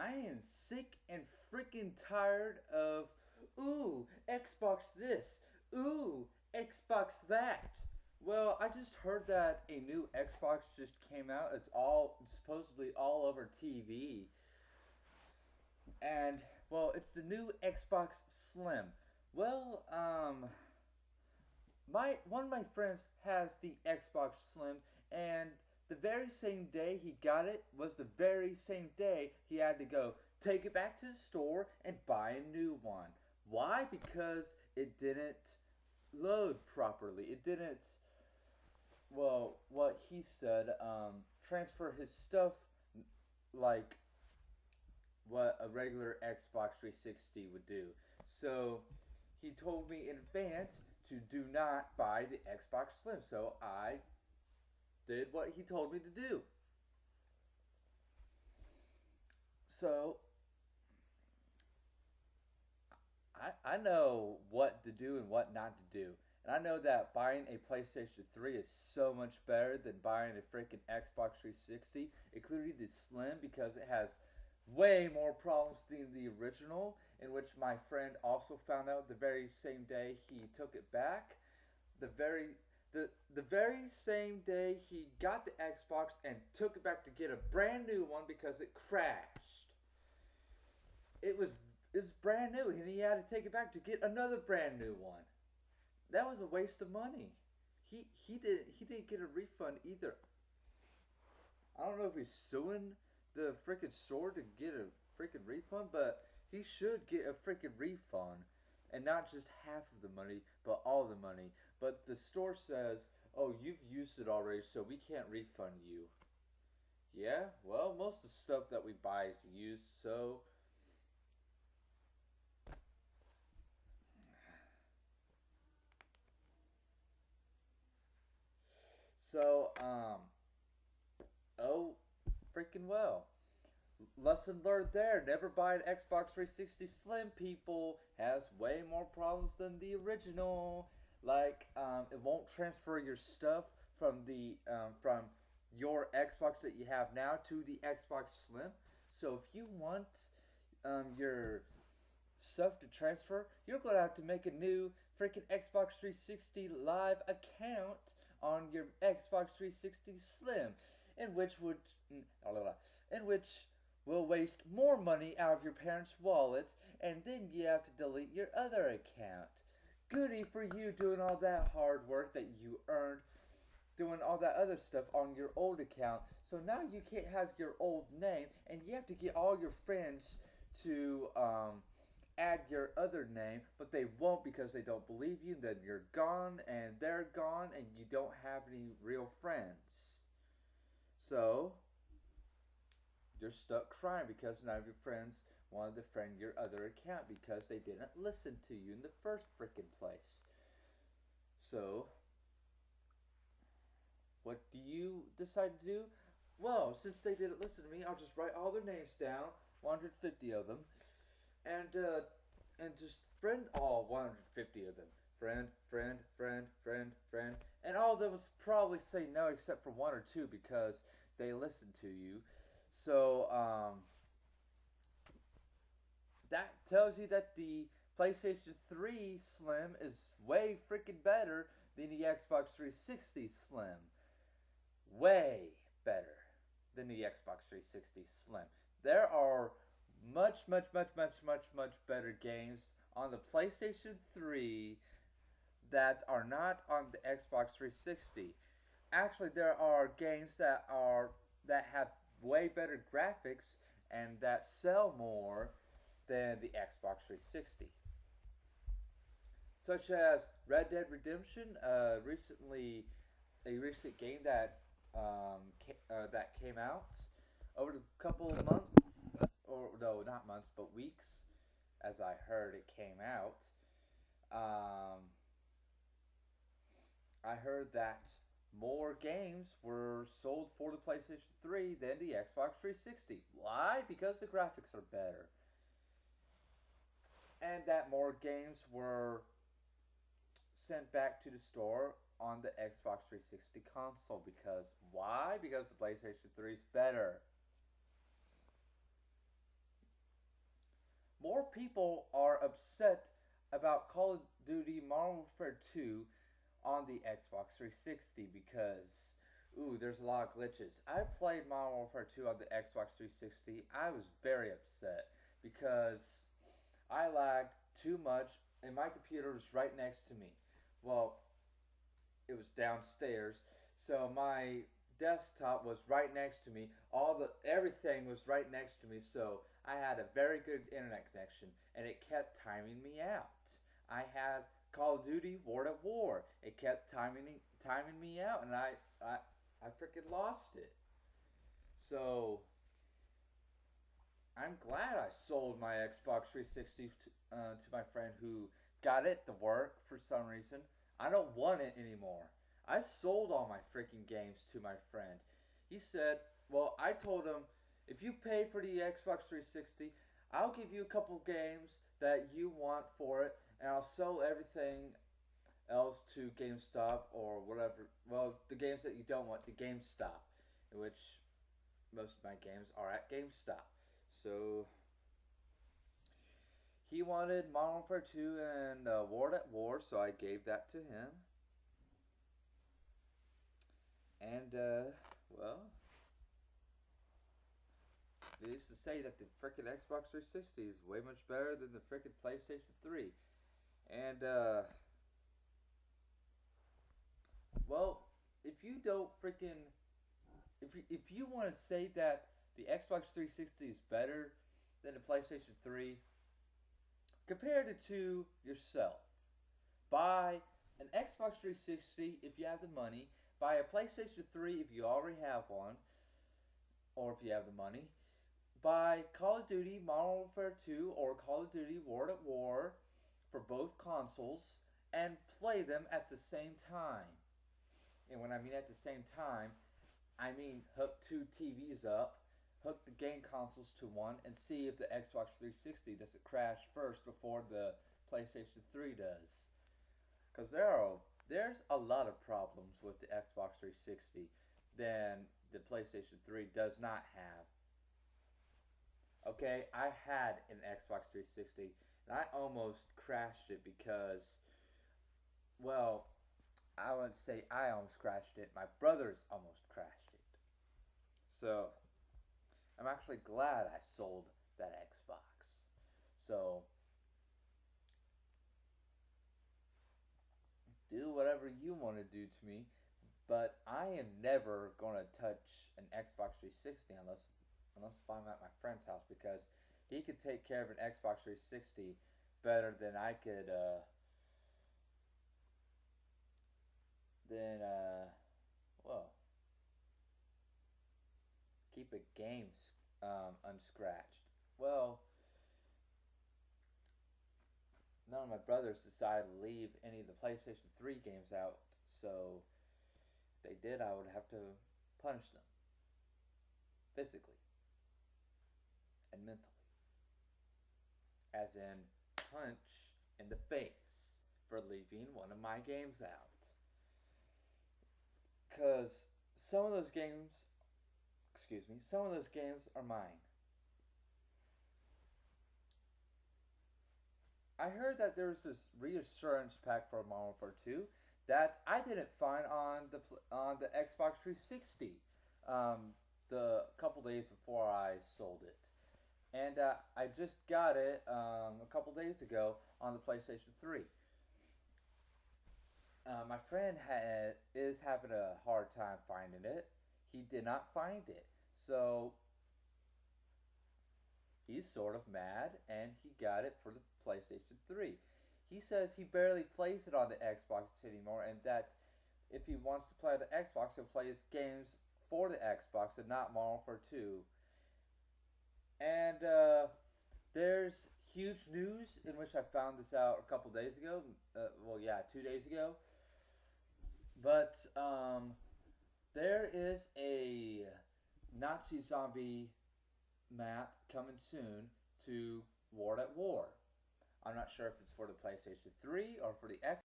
I am sick and freaking tired of, ooh, Xbox this, ooh, Xbox that. Well, I just heard that a new Xbox just came out. It's supposedly all over TV. And, well, it's the new Xbox Slim. Well, my one of my friends has the Xbox Slim, and the very same day he got it was the very same day he had to go take it back to the store and buy a new one. Why? Because it didn't load properly. It didn't, well, what he said, transfer his stuff like what a regular Xbox 360 would do. So he told me in advance to do not buy the Xbox Slim. So I did what he told me to do. So I know what to do and what not to do. And I know that buying a PlayStation 3 is so much better than buying a freaking Xbox 360, including the Slim, because it has way more problems than the original, in which my friend also found out the very same day he took it back. The very the very same day he got the Xbox and took it back to get a brand new one because it crashed. It was it was brand new, and he had to take it back to get another brand new one. That was a waste of money. He didn't get a refund either. I don't know if he's suing the freaking store to get a freaking refund, but he should get a freaking refund, and not just half of the money, but all the money. But the store says, "Oh, you've used it already, so we can't refund you." Yeah, well, most of the stuff that we buy is used, so oh, freaking well. Lesson learned there. Never buy an Xbox 360 Slim, people. Has way more problems than the original. Like, it won't transfer your stuff from your Xbox that you have now to the Xbox Slim. So if you want your stuff to transfer, you're going to have to make a new freaking Xbox 360 Live account on your Xbox 360 Slim, in which would in which will waste more money out of your parents' wallets, and then you have to delete your other account. Goody for you doing all that hard work that you earned doing all that other stuff on your old account. So now you can't have your old name, and you have to get all your friends to add your other name, but they won't because they don't believe you. Then you're gone, and they're gone, and you don't have any real friends. So you're stuck crying because none of your friends wanted to friend your other account because they didn't listen to you in the first frickin' place. So, what do you decide to do? Well, since they didn't listen to me, I'll just write all their names down, 150 of them, and just friend all 150 of them. Friend, friend, friend, friend, friend, and all of them will probably say no except for one or two because they listened to you. So that tells you that the PlayStation 3 Slim is way freaking better than the Xbox 360 Slim. Way better than the Xbox 360 Slim. There are much, much, much, much, much, much better games on the PlayStation 3 that are not on the Xbox 360. Actually, there are games that have way better graphics and that sell more than the Xbox 360, such as Red Dead Redemption. A recent game that came out over the couple of months, or no, not months, but weeks, as I heard it came out. Um, I heard that more games were sold for the PlayStation 3 than the Xbox 360. Why? Because the graphics are better. And that more games were sent back to the store on the Xbox 360 console. Because why? Because the PlayStation 3 is better. more people are upset about Call of Duty Modern Warfare 2 on the Xbox 360 because, ooh, there's a lot of glitches. I played Modern Warfare 2 on the Xbox 360. I was very upset because I lagged too much and my computer was right next to me. Well, it was downstairs, so my desktop was right next to me. Everything was right next to me, so I had a very good internet connection, and it kept timing me out. I had Call of Duty World at War. It kept timing me out, and I freaking lost it. So I'm glad I sold my Xbox 360 to my friend who got it to work for some reason. I don't want it anymore. I sold all my freaking games to my friend. He said, well, I told him, if you pay for the Xbox 360, I'll give you a couple games that you want for it, and I'll sell everything else to GameStop or whatever. Well, the games that you don't want to GameStop, in which most of my games are at GameStop. So he wanted Modern Warfare 2 and World at War, so I gave that to him. And, well, they used to say that the frickin' Xbox 360 is way much better than the frickin' PlayStation 3. And, well, if you don't frickin', if you want to say that the Xbox 360 is better than the PlayStation 3, compare the two yourself. Buy an Xbox 360 if you have the money. Buy a PlayStation 3 if you already have one, or if you have the money. Buy Call of Duty Modern Warfare 2 or Call of Duty World at War for both consoles and play them at the same time. And when I mean at the same time, I mean hook two TVs up, hook the game consoles to one, and see if the Xbox 360 doesn't crash first before the PlayStation 3 does. Because there's a lot of problems with the Xbox 360 than the PlayStation 3 does not have. Okay, I had an Xbox 360 and I almost crashed it because, well, I wouldn't say I almost crashed it. My brothers almost crashed it. So, I'm actually glad I sold that Xbox. So, do whatever you want to do to me, but I am never going to touch an Xbox 360 unless if I'm at my friend's house, because he could take care of an Xbox 360 better than I could well, keep a game unscratched. Well, none of my brothers decided to leave any of the PlayStation 3 games out, so if they did, I would have to punish them physically and mentally. As in, punch in the face for leaving one of my games out. Because some of those games are mine. I heard that there's this reassurance pack for Modern Warfare 2 that I didn't find on the Xbox 360 the couple days before I sold it. And I just got it a couple days ago on the PlayStation 3. My friend is having a hard time finding it. He did not find it. So he's sort of mad, and he got it for the PlayStation 3. He says he barely plays it on the Xbox anymore, and that if he wants to play the Xbox, he'll play his games for the Xbox and not Modern Warfare 2. And there's huge news in which I found this out a couple days ago. 2 days ago. But there is a Nazi zombie map coming soon to World at War. I'm not sure if it's for the PlayStation 3 or for the Xbox.